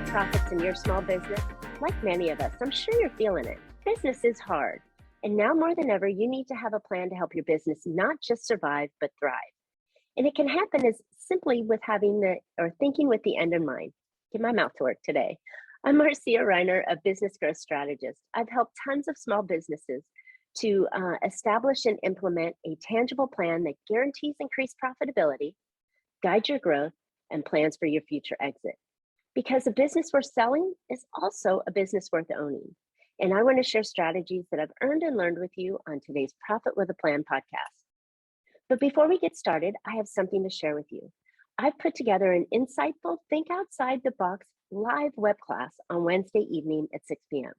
your profits in your small business? Like many of us, I'm sure you're feeling it. Business is hard. And now more than ever, you need to have a plan to help your business not just survive, but thrive. And it can happen as simply with thinking with the end in mind. Get my mouth to work today. I'm Marcia, a business growth strategist. I've helped tons of small businesses to establish and implement a tangible plan that guarantees increased profitability, guides your growth, and plans for your future exit. Because a business worth selling is also a business worth owning. And I want to share strategies that I've earned and learned with you on today's Profit with a Plan podcast. But before we get started, I have something to share with you. I've put together an insightful, think outside the box live web class on Wednesday evening at 6 p.m.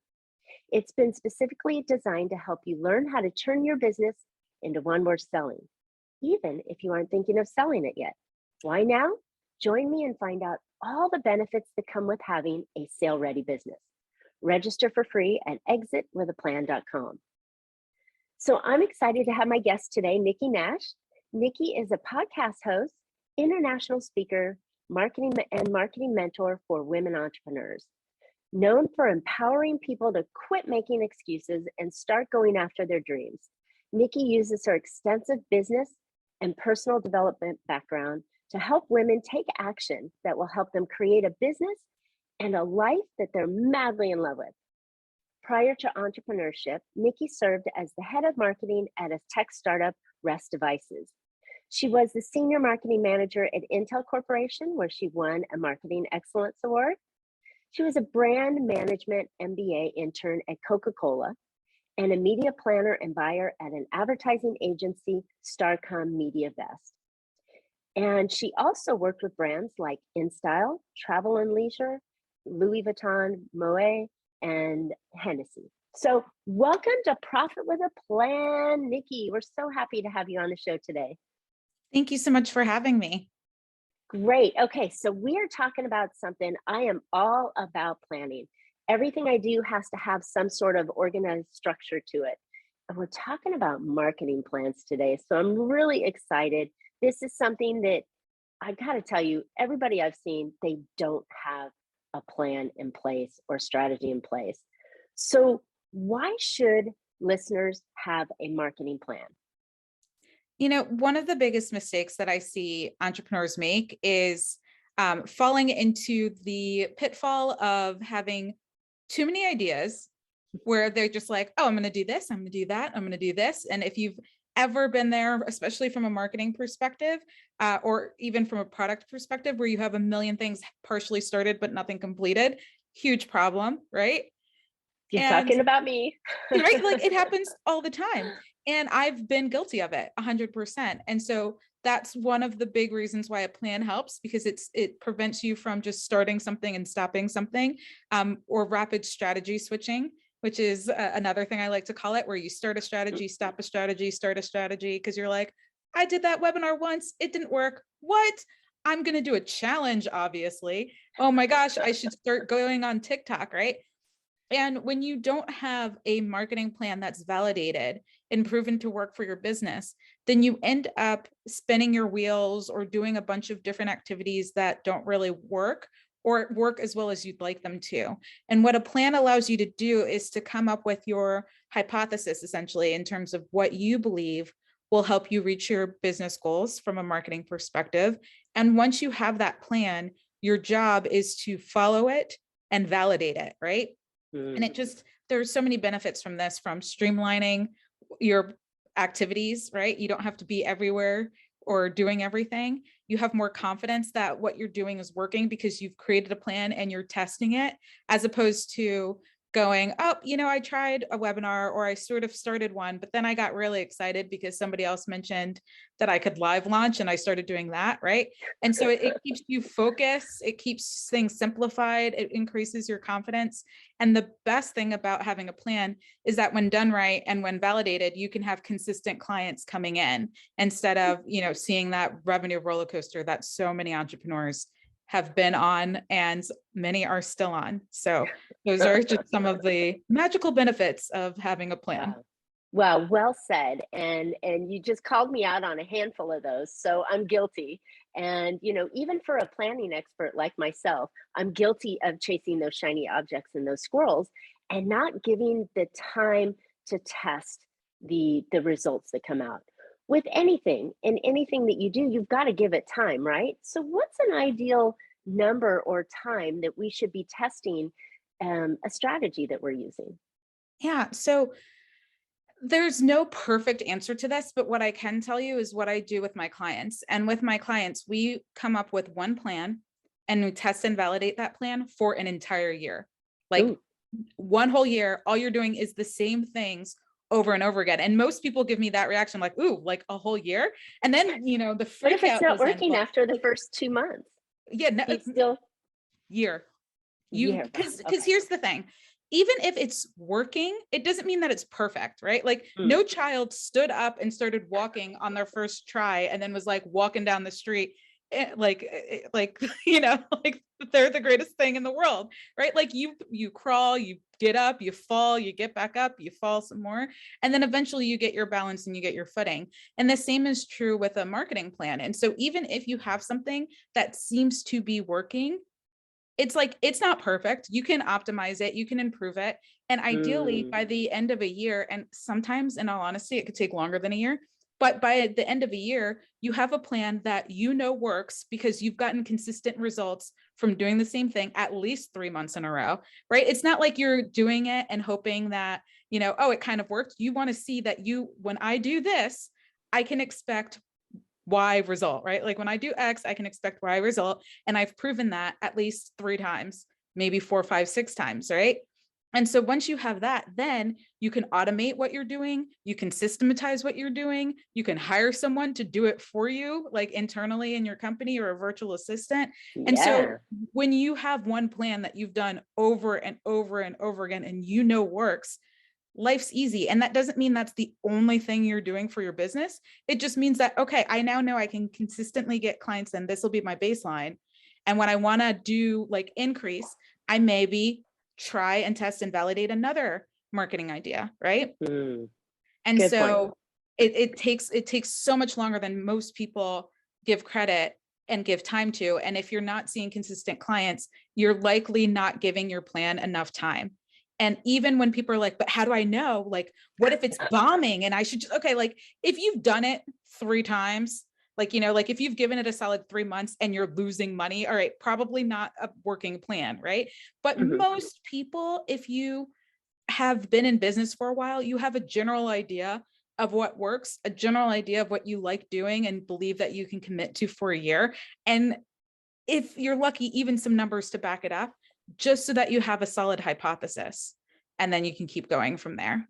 It's been specifically designed to help you learn how to turn your business into one worth selling, even if you aren't thinking of selling it yet. Why now? Join me and find out all the benefits that come with having a sale-ready business. Register for free at exitwithaplan.com. So I'm excited to have my guest today, Nikki Nash. Nikki is a podcast host, international speaker, marketing mentor for women entrepreneurs. Known for empowering people to quit making excuses and start going after their dreams, Nikki uses her extensive business and personal development background to help women take action that will help them create a business and a life that they're madly in love with. Prior to entrepreneurship, Nikki served as the head of marketing at a tech startup, Rest Devices. She was the senior marketing manager at Intel Corporation, where she won a Marketing Excellence Award. She was a brand management MBA intern at Coca-Cola and a media planner and buyer at an advertising agency, Starcom Media Vest. And she also worked with brands like InStyle, Travel and Leisure, Louis Vuitton, Moet, and Hennessy. So welcome to Profit with a Plan, Nikki. We're so happy to have you on the show today. Thank you so much for having me. Great. Okay, so we are talking about something. I am all about planning. Everything I do has to have some sort of organized structure to it. And we're talking about marketing plans today. So I'm really excited. This is something that I got to tell you, everybody I've seen, they don't have a plan in place or strategy in place. So why should listeners have a marketing plan? You know, one of the biggest mistakes that I see entrepreneurs make is falling into the pitfall of having too many ideas where they're just like, oh, I'm going to do this, I'm going to do that, I'm going to do this. And if you've ever been there, especially from a marketing perspective, or even from a product perspective, where you have a million things partially started, but nothing completed, huge problem, right? You're talking about me. Right? Like it happens all the time. And I've been guilty of it 100%. And so that's one of the big reasons why a plan helps, because it prevents you from just starting something and stopping something, or rapid strategy switching, which is another thing I like to call it, where you start a strategy, stop a strategy, start a strategy, because you're like, I did that webinar once, it didn't work. What? I'm going to do a challenge, obviously. Oh my gosh, I should start going on TikTok, right? And when you don't have a marketing plan that's validated and proven to work for your business, then you end up spinning your wheels or doing a bunch of different activities that don't really work or work as well as you'd like them to. And what a plan allows you to do is to come up with your hypothesis, essentially, in terms of what you believe will help you reach your business goals from a marketing perspective. And once you have that plan, your job is to follow it and validate it, right? And there's so many benefits from this, from streamlining your activities, right? You don't have to be everywhere or doing everything. You have more confidence that what you're doing is working because you've created a plan and you're testing it, as opposed to going, oh, I tried a webinar, or I sort of started one, but then I got really excited because somebody else mentioned that I could live launch and I started doing that, right? And so it keeps you focused, it keeps things simplified, it increases your confidence. And the best thing about having a plan is that when done right and when validated, you can have consistent clients coming in instead of, seeing that revenue roller coaster that so many entrepreneurs have been on, and many are still on. So those are just some of the magical benefits of having a plan. Wow, well said. And you just called me out on a handful of those. So I'm guilty. And, even for a planning expert like myself, I'm guilty of chasing those shiny objects and those squirrels and not giving the time to test the results that come out. With anything and anything that you do, you've got to give it time, right? So what's an ideal number or time that we should be testing a strategy that we're using? Yeah. So there's no perfect answer to this, but what I can tell you is what I do with my clients. And with my clients, we come up with one plan and we test and validate that plan for an entire year. Like Ooh. one whole year, all you're doing is the same things over and over again. And most people give me that reaction, like, ooh, like a whole year. And then, the What if freak it's out not goes in. working Well, after the like, first 2 months? yeah, no, He's still year. yeah. Because Okay. here's the thing. Even if it's working, it doesn't mean that it's perfect, right? Like Mm. no child stood up and started walking on their first try and then was like walking down the street like like they're the greatest thing in the world, right? Like you crawl, you get up, you fall, you get back up, you fall some more, and then eventually you get your balance and you get your footing. And the same is true with a marketing plan. And so even if you have something that seems to be working, it's like, it's not perfect. You can optimize it, you can improve it. And ideally by the end of a year, and sometimes in all honesty, it could take longer than a year, but by the end of a year, you have a plan that works because you've gotten consistent results from doing the same thing at least 3 months in a row, right? It's not like you're doing it and hoping that, oh, it kind of worked. You want to see that when I do this, I can expect Y result, right? Like when I do X, I can expect Y result. And I've proven that at least 3 times, maybe 4, 5, 6 times, right? And so once you have that, then you can automate what you're doing. You can systematize what you're doing. You can hire someone to do it for you, like internally in your company or a virtual assistant. And so when you have one plan that you've done over and over and over again, and works, life's easy. And that doesn't mean that's the only thing you're doing for your business. It just means that, okay, I now know I can consistently get clients and this will be my baseline. And when I want to do like increase, I maybe try and test and validate another marketing idea, right? And Good so it takes so much longer than most people give credit and give time to. And if you're not seeing consistent clients, you're likely not giving your plan enough time. And even when people are like, but how do I know? Like, what if it's bombing? And I should just, okay, like if you've done it 3 times, like, like if you've given it a solid 3 months and you're losing money, all right, probably not a working plan, right? But most people, if you have been in business for a while, you have a general idea of what works, a general idea of what you like doing and believe that you can commit to for a year. And if you're lucky, even some numbers to back it up, just so that you have a solid hypothesis, and then you can keep going from there.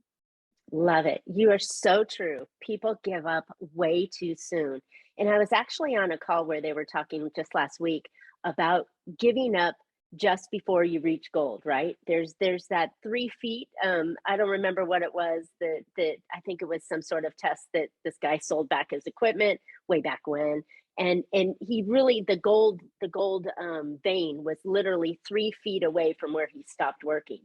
Love it. You are so true. People give up way too soon. And I was actually on a call where they were talking just last week about giving up just before you reach gold, right? There's that 3 feet. I don't remember what it was that I think it was some sort of test that this guy sold back his equipment way back when. And he really the gold vein was literally 3 feet away from where he stopped working.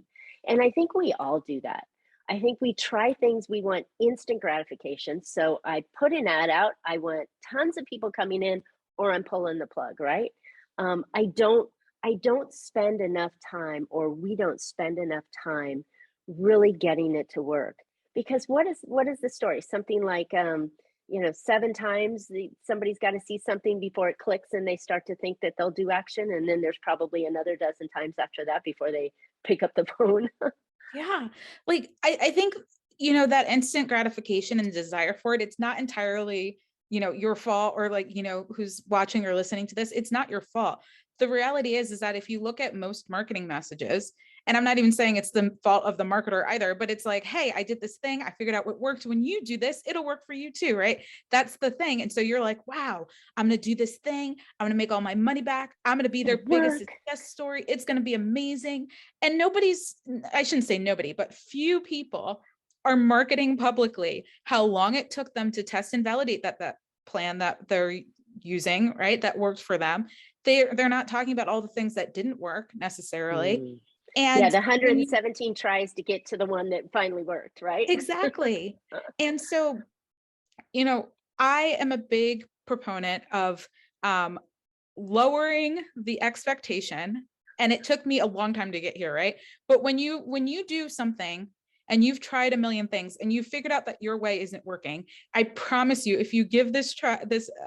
And I think we all do that. I think we try things, we want instant gratification. So I put an ad out, I want tons of people coming in, or I'm pulling the plug, right? I don't spend enough time, or we don't spend enough time really getting it to work. Because what is the story? Something like 7 times somebody's got to see something before it clicks and they start to think that they'll do action. And then there's probably another dozen times after that before they pick up the phone. Yeah. Like I think, that instant gratification and desire for it, it's not entirely, your fault, or like, who's watching or listening to this, it's not your fault. The reality is that if you look at most marketing messages, and I'm not even saying it's the fault of the marketer either, but it's like, hey, I did this thing, I figured out what worked. When you do this, it'll work for you too, right? That's the thing. And so you're like, wow, I'm going to do this thing. I'm going to make all my money back. I'm going to be their biggest success story. It's going to be amazing. And I shouldn't say nobody, but few people are marketing publicly how long it took them to test and validate that plan that they're using, right? That worked for them. They're not talking about all the things that didn't work necessarily. And yeah, the 117 tries to get to the one that finally worked, right? Exactly. And so, I am a big proponent of lowering the expectation. And it took me a long time to get here, right? But when you do something and you've tried a million things and you've figured out that your way isn't working, I promise you, if you give this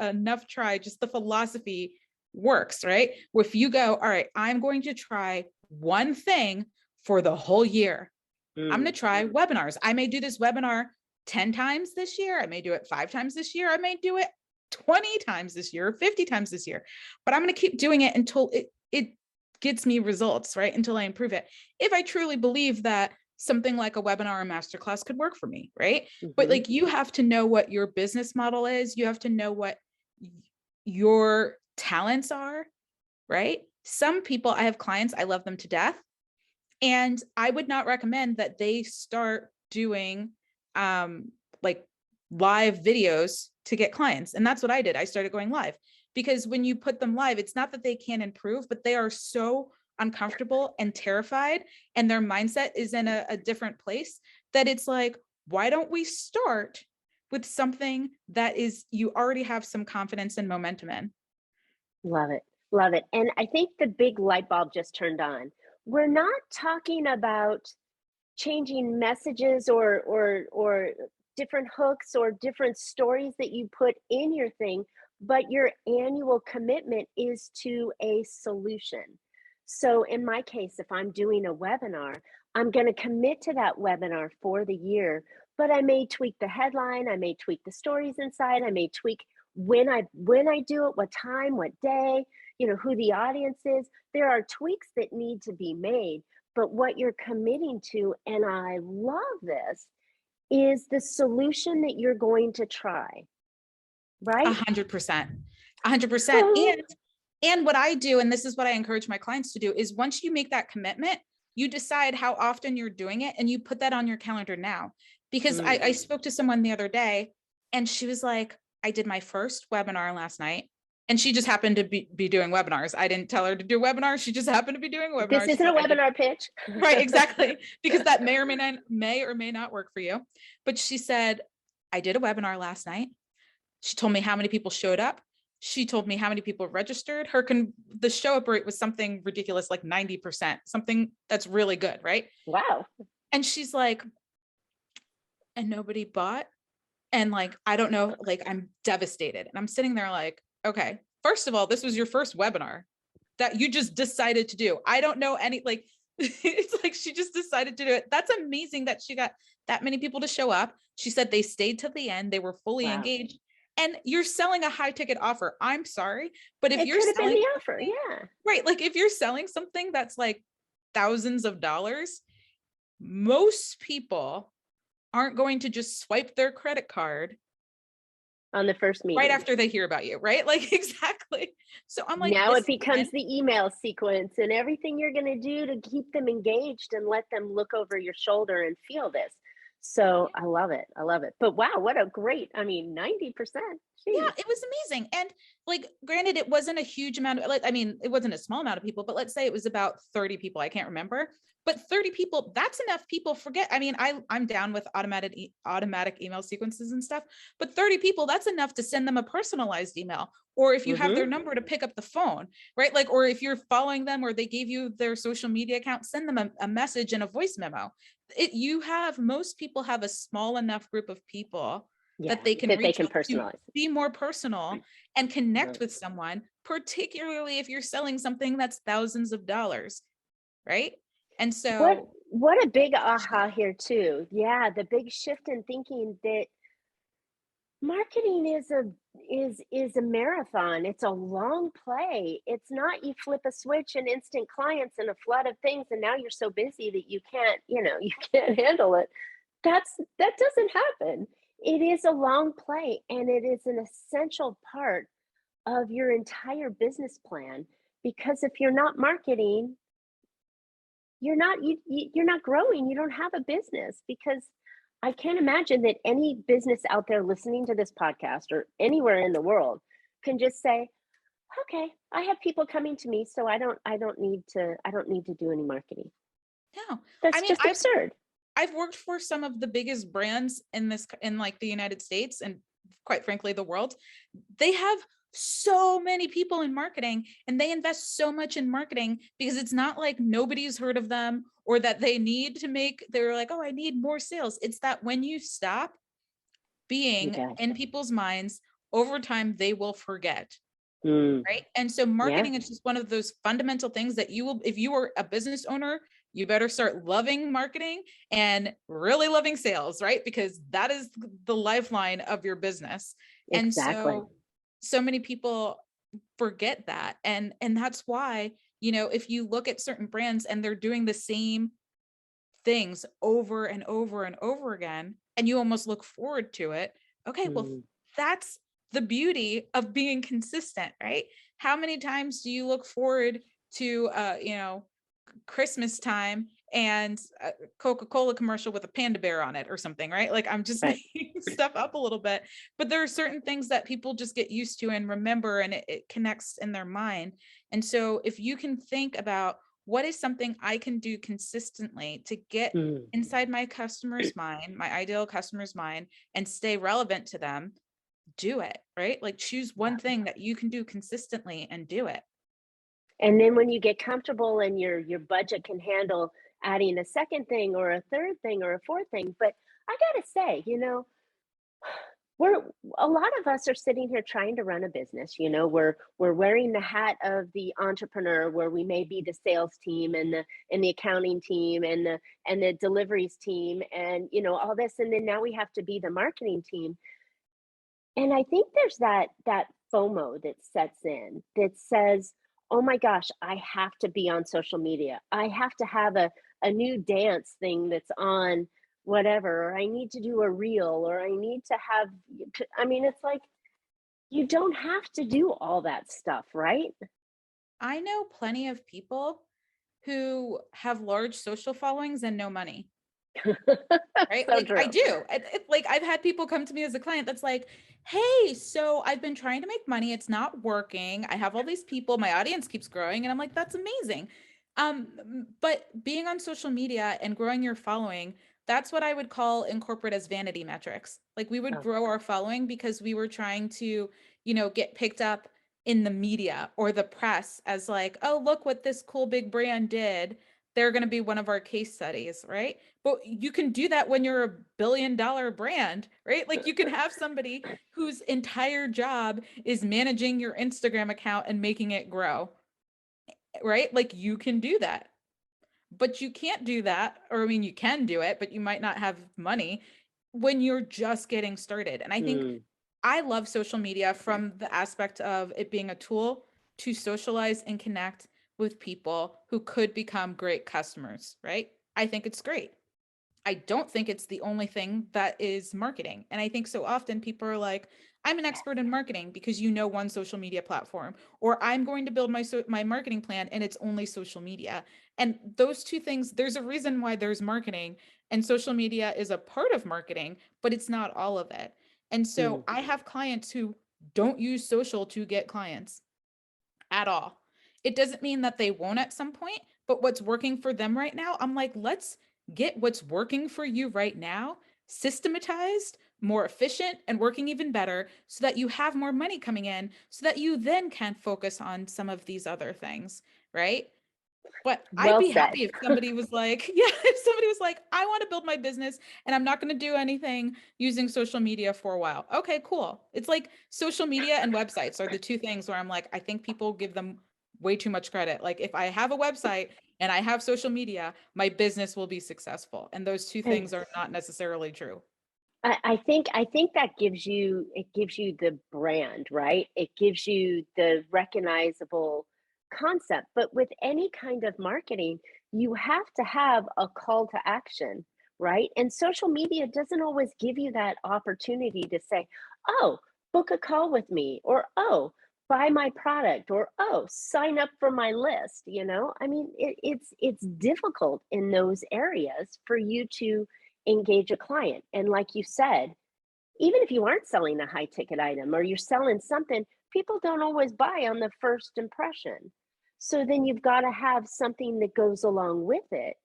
enough try, just the philosophy works, right? If you go, all right, I'm going to try one thing for the whole year. I'm going to try webinars. I may do this webinar 10 times this year. I may do it 5 times this year. I may do it 20 times this year, 50 times this year, but I'm going to keep doing it until it gets me results, right? Until I improve it. If I truly believe that something like a webinar or masterclass could work for me, right? But like, you have to know what your business model is. You have to know what your talents are, right? Some people, I have clients, I love them to death. And I would not recommend that they start doing like live videos to get clients. And that's what I did. I started going live, because when you put them live, it's not that they can't improve, but they are so uncomfortable and terrified, and their mindset is in a different place, that it's like, why don't we start with something that is, you already have some confidence and momentum in? Love it. Love it. And I think the big light bulb just turned on. We're not talking about changing messages or different hooks or different stories that you put in your thing, but your annual commitment is to a solution. So in my case, if I'm doing a webinar, I'm going to commit to that webinar for the year, but I may tweak the headline, I may tweak the stories inside, I may tweak when I do it, what time, what day, who the audience is. There are tweaks that need to be made, but what you're committing to, and I love this, is the solution that you're going to try, right? 100%, 100%. And what I do, and this is what I encourage my clients to do, is once you make that commitment, you decide how often you're doing it and you put that on your calendar now. Because I spoke to someone the other day and she was like, I did my first webinar last night. And she just happened to be doing webinars. I didn't tell her to do webinars. She just happened to be doing webinars. This isn't a webinar pitch. Right, exactly. Because that may or may not work for you. But she said, I did a webinar last night. She told me how many people showed up. She told me how many people registered. The show up rate was something ridiculous, like 90%, something that's really good, right? Wow. And she's like, and nobody bought. And like, I don't know, like, I'm devastated. And I'm sitting there like, okay, first of all, this was your first webinar that you just decided to do. I don't know any, like, it's like she just decided to do it. That's amazing that she got that many people to show up. She said they stayed till the end. They were fully engaged. And you're selling a high ticket offer. I'm sorry, but if you're selling the offer, yeah. Right. Like if you're selling something that's like thousands of dollars, most people aren't going to just swipe their credit card on the first meeting right after they hear about you, right? Like, exactly. So I'm like, now it becomes the email sequence and everything you're going to do to keep them engaged and let them look over your shoulder and feel this. So I love it. I love it. But wow, what a great, 90%. Geez. Yeah, it was amazing. And like, granted, it wasn't a huge amount of, like, it wasn't a small amount of people, but let's say it was about 30 people. I can't remember, but 30 people, that's enough people. I'm down with automatic email sequences and stuff, but 30 people, that's enough to send them a personalized email. Or if you have their number, to pick up the phone, right? Like, or if you're following them or they gave you their social media account, send them a message and a voice memo. Most people have a small enough group of people that they can personalize, be more personal and connect with someone, particularly if you're selling something that's thousands of dollars, right? And so what a big aha here too. Yeah, the big shift in thinking that marketing is a marathon. It's a long play. It's not you flip a switch and instant clients and a flood of things and now you're so busy that you can't handle it. That doesn't happen. It is a long play and it is an essential part of your entire business plan, because if you're not marketing, you're not growing. You don't have a business, because I can't imagine that any business out there listening to this podcast or anywhere in the world can just say, okay, I have people coming to me, so I don't need to do any marketing. No, that's just absurd. I've worked for some of the biggest brands in like the United States and quite frankly, the world. They have so many people in marketing, and they invest so much in marketing because it's not like nobody's heard of them or that they need to make, they're like, oh, I need more sales. It's that when you stop being in people's minds, over time, they will forget. Right. And so marketing is just one of those fundamental things that you will, if you are a business owner, you better start loving marketing and really loving sales, right? Because that is the lifeline of your business. Exactly. And so many people forget that. And that's why, you know, if you look at certain brands and they're doing the same things over and over and over again, and you almost look forward to it. Okay, well, that's the beauty of being consistent, right? How many times do you look forward to, you know, Christmas time and a Coca-Cola commercial with a panda bear on it or something, right? Like I'm just making stuff up a little bit, but there are certain things that people just get used to and remember, and it connects in their mind. And so if you can think about what is something I can do consistently to get inside my customer's mind, my ideal customer's mind, and stay relevant to them, do it, right? Like choose one thing that you can do consistently and do it. And then when you get comfortable and your budget can handle adding a second thing or a third thing or a fourth thing. But I gotta say, you know, we're a lot of us are sitting here trying to run a business. You know, we're wearing the hat of the entrepreneur, where we may be the sales team and the accounting team and the deliveries team and you know all this, and then now we have to be the marketing team. And I think there's that FOMO that sets in that says, "Oh my gosh, I have to be on social media. I have to have a new dance thing that's on whatever, or I need to do a reel, or I need to have." I mean, it's like you don't have to do all that stuff, right? I know plenty of people who have large social followings and no money. Right? So Like I true. do. Like I've had people come to me as a client that's like, hey, so I've been trying to make money. It's not working. I have all these people. My audience keeps growing. And I'm like, that's amazing. But being on social media and growing your following, that's what I would call in corporate as vanity metrics. Like we would Oh, grow our following because we were trying to, you know, get picked up in the media or the press as like, oh, look what this cool big brand did. They're going to be one of our case studies, right? But you can do that when you're $1 billion brand, right? Like you can have somebody whose entire job is managing your Instagram account and making it grow, right? Like you can do that. But you can't do that, or I mean, you can do it, but you might not have money when you're just getting started. And I think I love social media from the aspect of it being a tool to socialize and connect with people who could become great customers, right? I think it's great. I don't think it's the only thing that is marketing. And I think so often people are like, I'm an expert in marketing because you know one social media platform, or I'm going to build my marketing plan and it's only social media. And those two things, there's a reason why there's marketing, and social media is a part of marketing, but it's not all of it. And so I have clients who don't use social to get clients at all. It doesn't mean that they won't at some point, but what's working for them right now, I'm like, let's get what's working for you right now systematized, more efficient, and working even better so that you have more money coming in so that you then can focus on some of these other things, right? But I'd well be said. happy if somebody was like, yeah, if somebody was like, I want to build my business and I'm not going to do anything using social media for a while. Okay, cool. It's like social media and websites are the two things where I'm like, I think people give them way too much credit. Like if I have a website and I have social media, my business will be successful. And those two And things are not necessarily true. I think that gives you the brand, right? It gives you the recognizable concept. But with any kind of marketing, you have to have a call to action, right? And social media doesn't always give you that opportunity to say, "Oh, book a call with me," or "Oh, buy my product," or "Oh, sign up for my list." You know, I mean, it's difficult in those areas for you to engage a client. And like you said, even if you aren't selling a high ticket item or you're selling something, people don't always buy on the first impression. So then you've got to have something that goes along with it,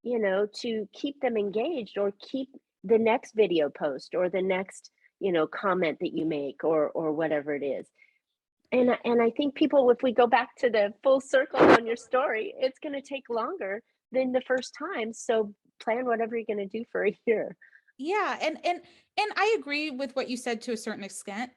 you know, to keep them engaged or keep the next video post or the next, you know, comment that you make or whatever it is. And I think people, if we go back to the full circle on your story, it's going to take longer than the first time. So plan whatever you're going to do for a year. Yeah, and I agree with what you said to a certain extent,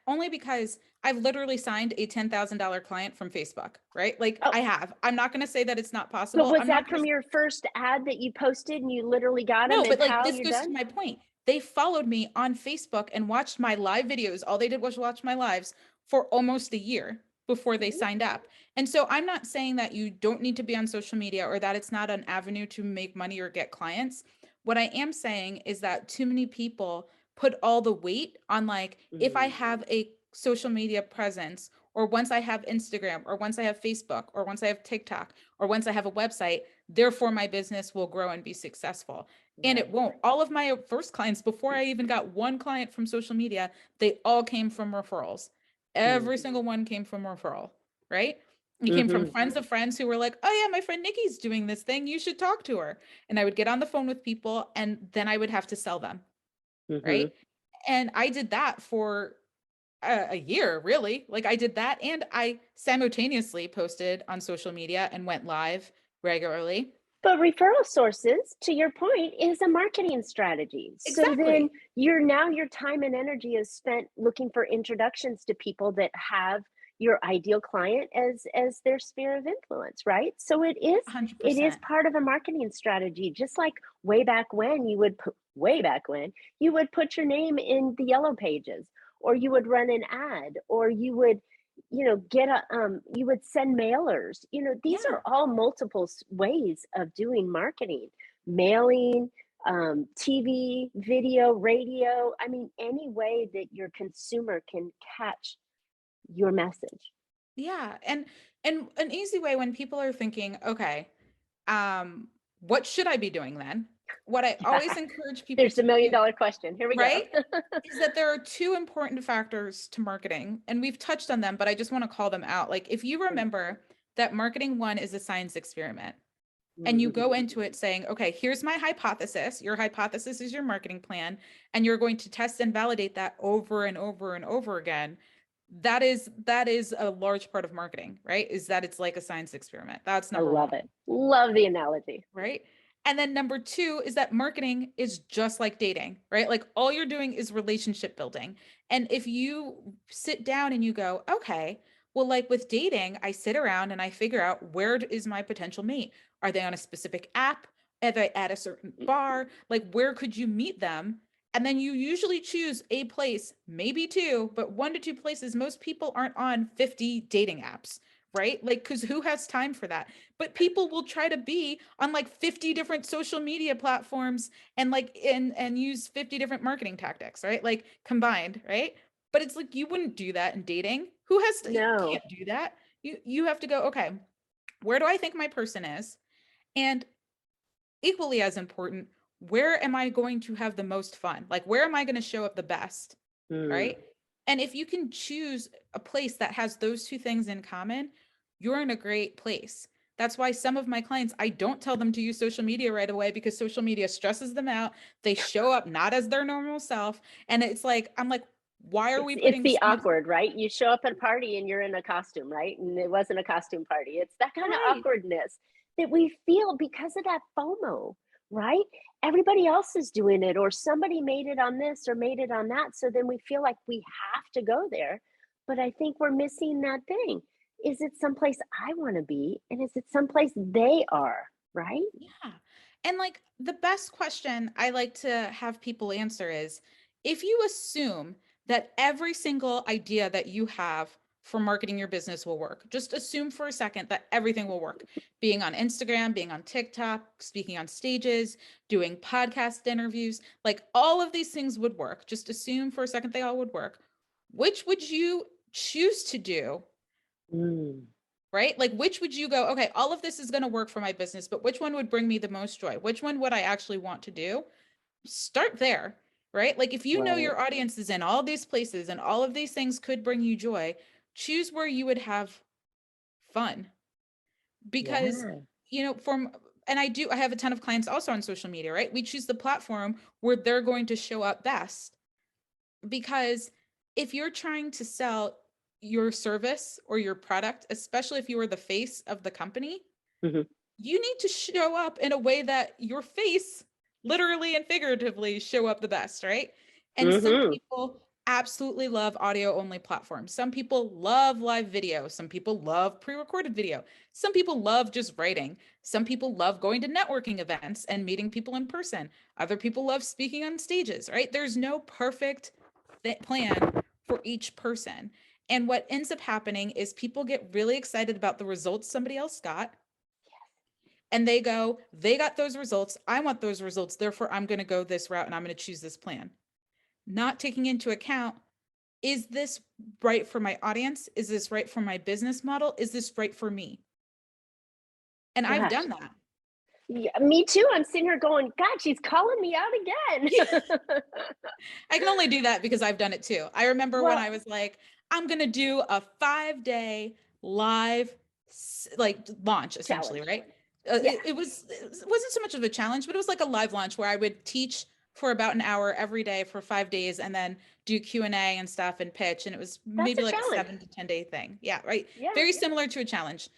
only because I've literally signed a $10,000 client from Facebook, right? Like Oh, I have. I'm not going to say that it's not but possible. was I'm not that going from to. your first ad that you posted and you literally got them No, and but like pow, this you're goes to done? my point. They followed me on Facebook and watched my live videos. All they did was watch my lives for almost a year before they signed up. And so I'm not saying that you don't need to be on social media or that it's not an avenue to make money or get clients. What I am saying is that too many people put all the weight on like, if I have a social media presence, or once I have Instagram, or once I have Facebook, or once I have TikTok, or once I have a website, therefore my business will grow and be successful. And it won't. All of my first clients, before I even got one client from social media, they all came from referrals. Every single one came from referral, right? It came from friends of friends who were like, oh yeah, my friend Nikki's doing this thing. You should talk to her. And I would get on the phone with people and then I would have to sell them, right? And I did that for a year, really. Like I did that and I simultaneously posted on social media and went live regularly. But referral sources, to your point, is a marketing strategy. So then Exactly. your time and energy is spent looking for introductions to people that have your ideal client as their sphere of influence, right? So it is 100%. part of a marketing strategy. Just like way back when you would put your name in the yellow pages, or you would run an ad, or you would get a you would send mailers. These Yeah. are all multiple ways of doing marketing. Mailing, TV, video, radio. I mean, any way that your consumer can catch your message. Yeah. And an easy way when people are thinking, okay, what should I be doing then? What I always encourage people There's the to million do, dollar question. Here we go. right? Is that there are two important factors to marketing, and we've touched on them, but I just want to call them out. Like if you remember that marketing one is a science experiment, and you go into it saying, okay, here's my hypothesis. Your hypothesis is your marketing plan, and you're going to test and validate that over and over and over again. That is a large part of marketing, right? Is that it's like a science experiment. That's I number love one, it. Love the analogy. right? And then number two is that marketing is just like dating, right? Like all you're doing is relationship building. And if you sit down and you go, okay, well, like with dating, I sit around and I figure out where is my potential mate? Are they on a specific app? Are they at a certain bar? Like where could you meet them? And then you usually choose a place, maybe two, but one to two places. Most people aren't on 50 dating apps, right? Like, because who has time for that? But people will try to be on like 50 different social media platforms and like and use 50 different marketing tactics, right? Like combined, right? But it's like you wouldn't do that in dating. Who has to, you No. can't do that. You have to go, okay, where do I think my person is? And equally as important, where am I going to have the most fun? Like where am I going to show up the best? Mm. Right? And if you can choose a place that has those two things in common, you're in a great place. That's why some of my clients, I don't tell them to use social media right away because social media stresses them out. They show up not as their normal self. And it's like, I'm like, why are It's we it's putting the so much? awkward, right? You show up at a party and you're in a costume, right? And it wasn't a costume party. It's that kind of Right. awkwardness that we feel because of that FOMO, right? Everybody else is doing it, or somebody made it on this or made it on that. So then we feel like we have to go there. But I think we're missing that thing. Is it someplace I want to be? And is it someplace they are, right? Yeah. And like the best question I like to have people answer is if you assume that every single idea that you have for marketing your business will work, just assume for a second that everything will work. Being on Instagram, being on TikTok, speaking on stages, doing podcast interviews, like all of these things would work. Just assume for a second they all would work. Which would you choose to do, Mm. right? Like, which would you go, okay, all of this is going to work for my business, but which one would bring me the most joy? Which one would I actually want to do? Start there, right? Like, if you know Right. your audience is in all these places and all of these things could bring you joy, choose where you would have fun. Because, Yeah. from, and I have a ton of clients also on social media, right? We choose the platform where they're going to show up best. Because if you're trying to sell your service or your product, especially if you are the face of the company, Mhm. you need to show up in a way that your face literally and figuratively show up the best, right? And some Mhm. people absolutely love audio only platforms. Some people love live video. Some people love pre-recorded video. Some people love just writing. Some people love going to networking events and meeting people in person. Other people love speaking on stages, right? There's no perfect plan for each person. And what ends up happening is people get really excited about the results somebody else got, and they go, they got those results. I want those results. Therefore, I'm going to go this route and I'm going to choose this plan. Not taking into account, is this right for my audience? Is this right for my business model? Is this right for me? And I've Gosh. done that. Yeah, me too. I'm sitting here going, God, she's calling me out again. I can only do that because I've done it too. I remember when Well, I was like, I'm going to do a 5-day live like launch essentially, challenge. right? Yeah. It wasn't so much of a challenge, but it was like a live launch where I would teach for about an hour every day for 5 days and then do Q&A and stuff and pitch. And it was That's maybe a like a challenge. 7 to 10 day thing. Yeah. Right. Yeah. Very similar to a challenge.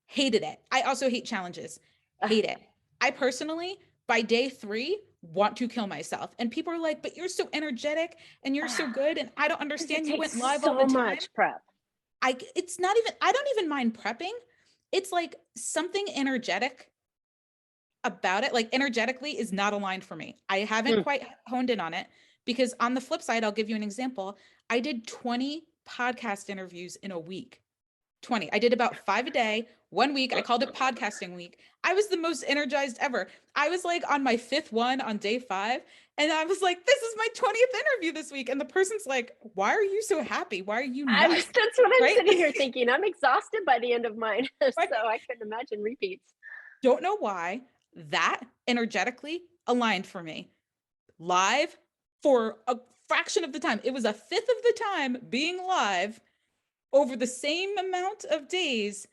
Hated it. I also hate challenges. Uh, Hate it. I personally, by day 3, want to kill myself. And people are like, but you're so energetic and you're so good. And I don't because it understand. You takes went live all the so time. much prep. It's not even, I don't even mind prepping. It's like something energetic about it, like energetically, is not aligned for me. I haven't Hmm. quite honed in on it, because on the flip side, I'll give you an example. I did 20 podcast interviews in a week. 20. I did about 5 a day. 1 week, I called it podcasting week. I was the most energized ever. I was like on my 5th one on day 5. And I was like, this is my 20th interview this week. And the person's like, why are you so happy? Why are you nuts? That's what I'm Right? sitting here thinking. I'm exhausted by the end of mine. So Right? I couldn't imagine repeats. Don't know why that energetically aligned for me. Live for a fraction of the time. It was a 5th of the time being live over the same amount of days.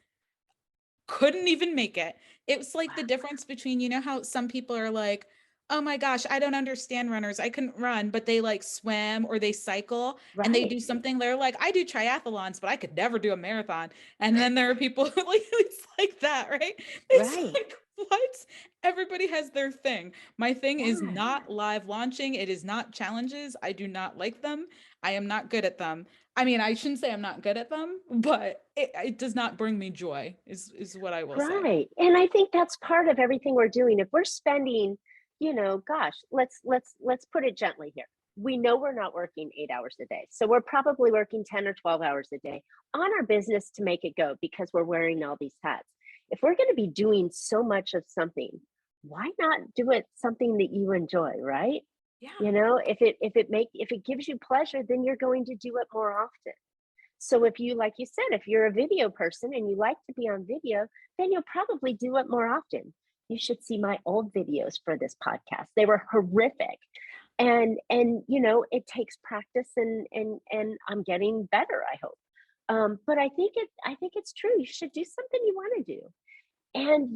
Couldn't even make it. It was like the difference between, you know, how some people are like, oh my gosh, I don't understand runners. I couldn't run, but they like swim or they cycle and they Right. do something. They're like, I do triathlons, but I could never do a marathon. And then there are people who like, it's like that, right? It's Right. like, what? Everybody has their thing. My thing is Yeah. not live launching. It is not challenges. I do not like them. I am not good at them. I mean, I shouldn't say I'm not good at them, but it does not bring me joy, is what I will say. Right. And I think that's part of everything we're doing. If we're spending, gosh, let's put it gently here. We know we're not working 8 hours a day. So we're probably working 10 or 12 hours a day on our business to make it go because we're wearing all these hats. If we're going to be doing so much of something, why not do it something that you enjoy, right? Yeah. If it gives you pleasure, then you're going to do it more often. So if you, like you said, if you're a video person and you like to be on video, then you'll probably do it more often. You should see my old videos for this podcast. They were horrific. And it takes practice and I'm getting better, I hope. But I think it's true. You should do something you want to do. And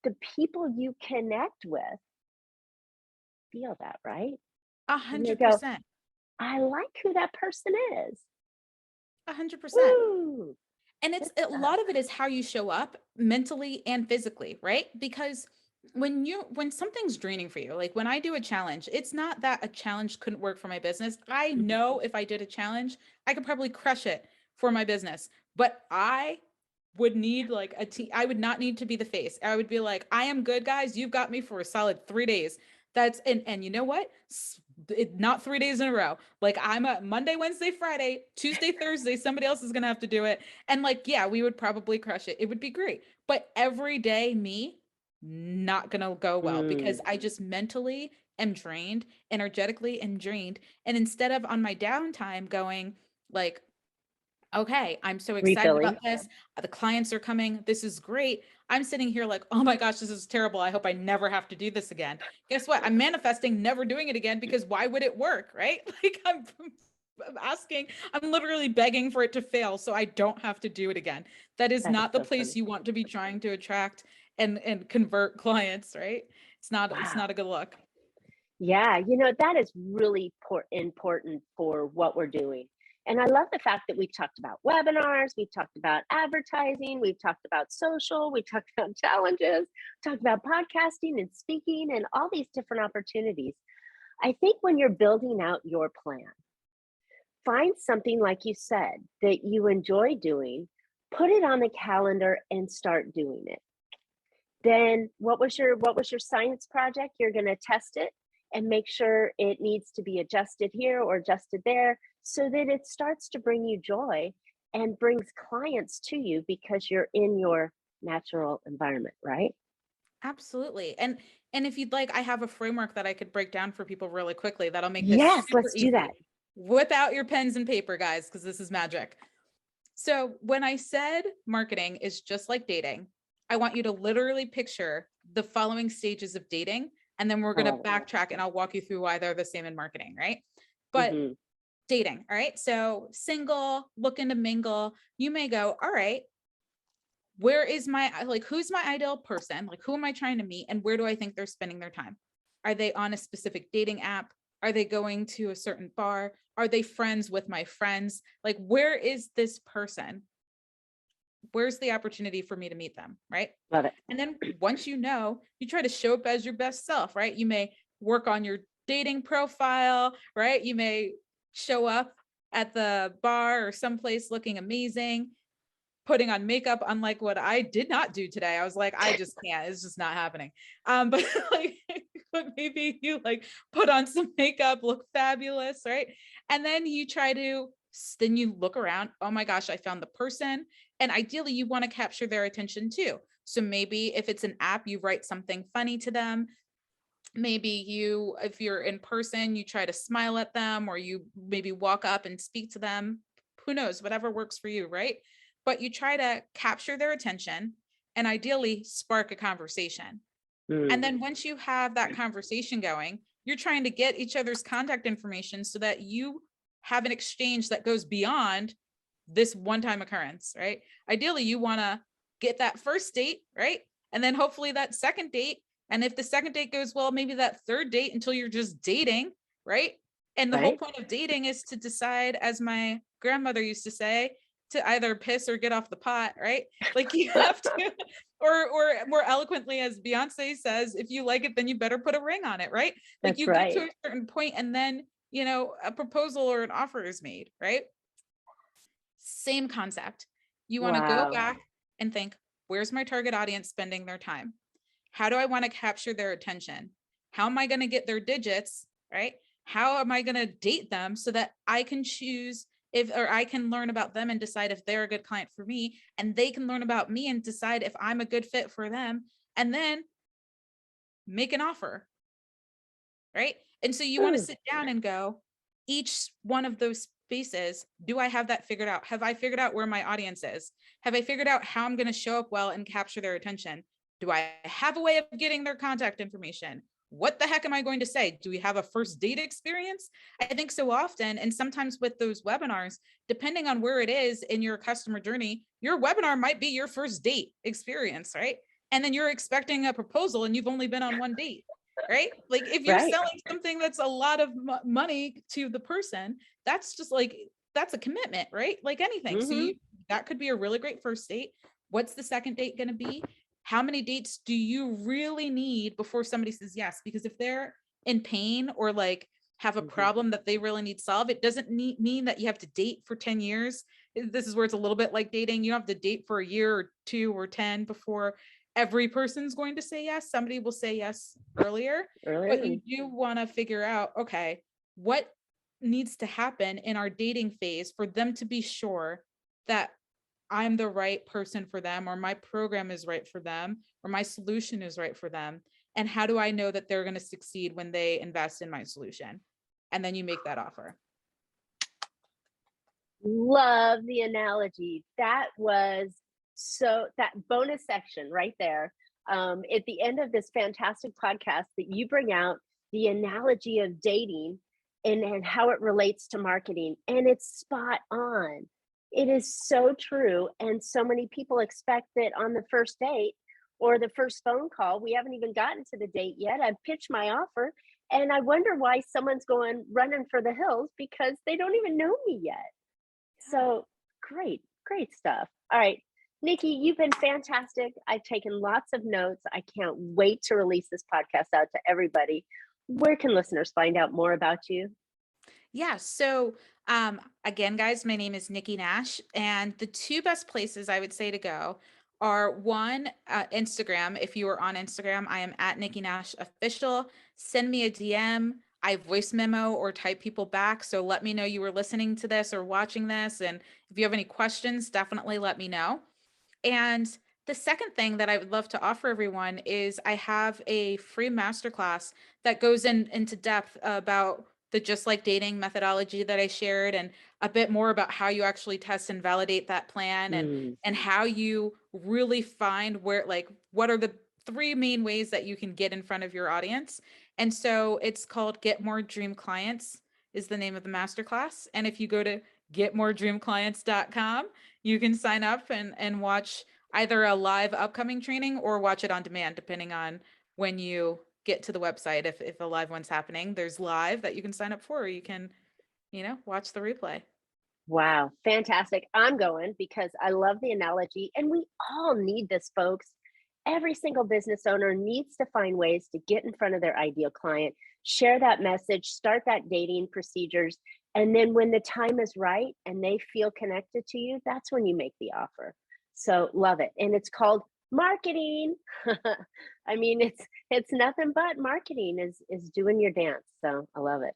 the people you connect with feel that, right? A And they hundred go, percent. I like who that person is. 100%. Woo! And Good it's a stuff. lot of it is how you show up mentally and physically, right? Because when something's draining for you, like when I do a challenge, it's not that a challenge couldn't work for my business. I Mhm. know if I did a challenge, I could probably crush it for my business, but I would need like a team. I would not need to be the face. I would be like, I am good, guys. You've got me for a solid 3 days. That's and you know what? Not 3 days in a row. Like I'm a Monday, Wednesday, Friday, Tuesday, Thursday. Somebody else is gonna have to do it. And like, yeah, we would probably crush it. It would be great. But every day, me, not gonna go well because Mm. I just mentally am drained, energetically am drained. And instead of on my downtime going like, okay, I'm so excited Refilling. about this. The clients are coming. This is great. I'm sitting here like, oh my gosh, this is terrible. I hope I never have to do this again. Guess what? I'm manifesting never doing it again because why would it work? Right? Like I'm asking, I'm literally begging for it to fail so I don't have to do it again. That is That is not the so place funny. you want to be trying to attract and convert clients, right? It's Wow. not a good look. Yeah, that is really important for what we're doing. And I love the fact that we've talked about webinars, we've talked about advertising, we've talked about social, we've talked about challenges, talked about podcasting and speaking and all these different opportunities. I think when you're building out your plan, find something, like you said, that you enjoy doing, put it on the calendar and start doing it. Then what was your science project? You're going to test it and make sure it needs to be adjusted here or adjusted there, so that it starts to bring you joy and brings clients to you because you're in your natural environment, right? Absolutely. And if you'd like, I have a framework that I could break down for people really quickly that'll make this Yes, super let's easy. do that. Whip out your pens and paper, guys, because this is magic. So when I said marketing is just like dating, I want you to literally picture the following stages of dating, and then we're going to backtrack and I'll walk you through why they're the same in marketing, right? But dating, all right? So single, looking to mingle, you may go, all right, where is my, like, who's my ideal person? Like, who am I trying to meet? And where do I think they're spending their time? Are they on a specific dating app? Are they going to a certain bar? Are they friends with my friends? Like, where is this person? Where's the opportunity for me to meet them, right? Love it. And then once you know, you try to show up as your best self, right? You may work on your dating profile, right? You may show up at the bar or someplace looking amazing, putting on makeup, unlike what I did not do today. I was like, I just can't, it's just not happening. But like, but maybe you like put on some makeup, look fabulous, right? And then you try to, then you look around, oh my gosh, I found the person. And ideally you want to capture their attention too. So maybe if it's an app, you write something funny to them. Maybe you, if you're in person, you try to smile at them, or you maybe walk up and speak to them. Who knows, whatever works for you, right? But you try to capture their attention and ideally spark a conversation. And then once you have that conversation going, you're trying to get each other's contact information so that you have an exchange that goes beyond this one-time occurrence, right? Ideally, you want to get that first date, right? And then hopefully that second date. And if the second date goes well, maybe that third date until you're just dating, right? And the whole point of dating is to decide, as my grandmother used to say, to either piss or get off the pot, right? Like you have to, or more eloquently, as Beyonce says, if you like it, then you better put a ring on it, right? Like you get to a certain point and then, you know, a proposal or an offer is made, right? Same concept. You want to go back and think, where's my target audience spending their time? How do I want to capture their attention? How am I going to get their digits, right? How am I going to date them so that I can choose or I can learn about them and decide if they're a good client for me, and they can learn about me and decide if I'm a good fit for them, and then make an offer, right? And so you want to sit down and go, each one of those spaces, do I have that figured out? Have I figured out where my audience is? Have I figured out how I'm going to show up well and capture their attention? Do I have a way of getting their contact information? What the heck am I going to say? Do we have a first date experience? I think so often, and sometimes with those webinars, depending on where it is in your customer journey, your webinar might be your first date experience, right? And then you're expecting a proposal and you've only been on one date, right? Like if you're selling something that's a lot of money to the person, that's just like, that's a commitment, right? Like anything. So that could be a really great first date. What's the second date going to be? How many dates do you really need before somebody says yes? Because if they're in pain or like have a problem that they really need solved, it doesn't mean that you have to date for 10 years. This is where it's a little bit like dating. You don't have to date for a year or 2 or 10 before every person's going to say yes. Somebody will say yes earlier. But you do want to figure out, okay, what needs to happen in our dating phase for them to be sure that I'm the right person for them, or my program is right for them, or my solution is right for them. And how do I know that they're going to succeed when they invest in my solution? And then you make that offer. Love the analogy. That was that bonus section right there. At the end of this fantastic podcast that you bring out the analogy of dating and how it relates to marketing. And it's spot on. It is so true. And so many people expect that on the first date or the first phone call, we haven't even gotten to the date yet. I've pitched my offer and I wonder why someone's running for the hills because they don't even know me yet. So great, great stuff. All right, Nikki, you've been fantastic. I've taken lots of notes. I can't wait to release this podcast out to everybody. Where can listeners find out more about you? Yeah. So again, guys, my name is Nikki Nash, and the two best places I would say to go are one, Instagram. If you are on Instagram, I am at Nikki Nash Official. Send me a DM. I voice memo or type people back. So let me know you were listening to this or watching this. And if you have any questions, definitely let me know. And the second thing that I would love to offer everyone is I have a free masterclass that goes into depth about the Just Like Dating methodology that I shared, and a bit more about how you actually test and validate that plan, and how you really find where, like, what are the three main ways that you can get in front of your audience. And so it's called Get More Dream Clients is the name of the masterclass. And if you go to getmoredreamclients.com, you can sign up and watch either a live upcoming training or watch it on demand, depending on when you get to the website. If a live one's happening, there's live that you can sign up for, or you can, watch the replay. Wow, fantastic. I'm going because I love the analogy, and we all need this, folks. Every single business owner needs to find ways to get in front of their ideal client, share that message, start that dating procedures, and then when the time is right and they feel connected to you, that's when you make the offer. So love it. And it's called marketing. I mean, it's nothing but marketing is doing your dance. So I love it.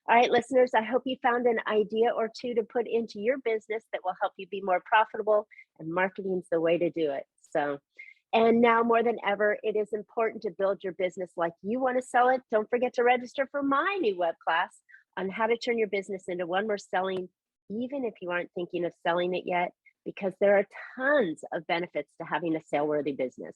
All right, listeners, I hope you found an idea or two to put into your business that will help you be more profitable, and marketing's the way to do it. So, and now more than ever, it is important to build your business like you want to sell it. Don't forget to register for my new web class on how to turn your business into one worth selling, even if you aren't thinking of selling it yet, because there are tons of benefits to having a sale-worthy business.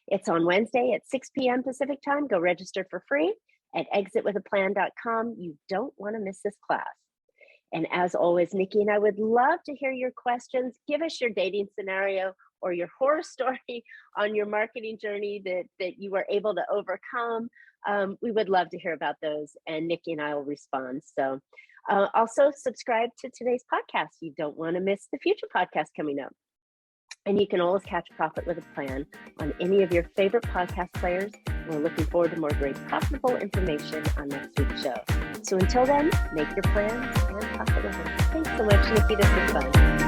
It's on Wednesday at 6 p.m. Pacific time. Go register for free at exitwithaplan.com. You don't want to miss this class. And as always, Nikki and I would love to hear your questions. Give us your dating scenario or your horror story on your marketing journey that you were able to overcome. We would love to hear about those, and Nikki and I will respond. So also subscribe to today's podcast. You don't want to miss the future podcast coming up. And you can always catch Profit with a Plan on any of your favorite podcast players. We're looking forward to more great profitable information on next week's show. So until then, make your plans and profit with them. Thanks so much, Nikki. This was fun.